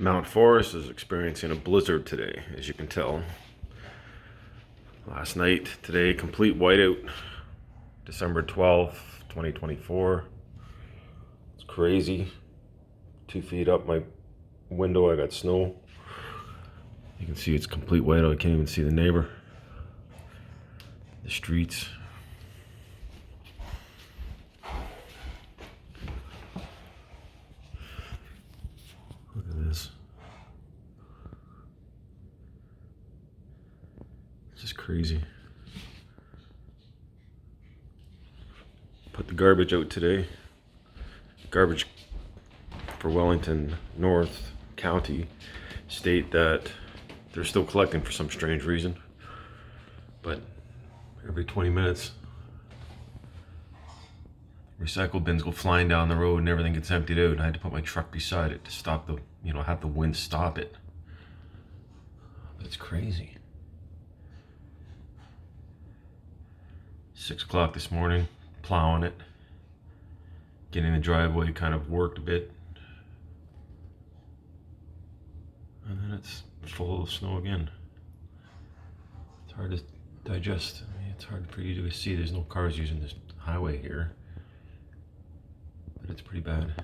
Mount Forest is experiencing a blizzard today, as you can tell. Last night, today, complete whiteout. December 12th, 2024. It's crazy. 2 feet up my window, I got snow. You can see it's complete whiteout. I can't even see the neighbor. The streets. Look at this. It's just crazy. Put the garbage out today. Garbage for Wellington North County state that they're still collecting for some strange reason. But every 20 minutes, recycle bins go flying down the road and everything gets emptied out. And I had to put my truck beside it to stop the, have the wind stop it. It's crazy. 6 o'clock this morning, plowing it. Getting the driveway kind of worked a bit. And then it's full of snow again. It's hard to digest. I mean, it's hard for you to see. There's no cars using this highway here. But it's pretty bad.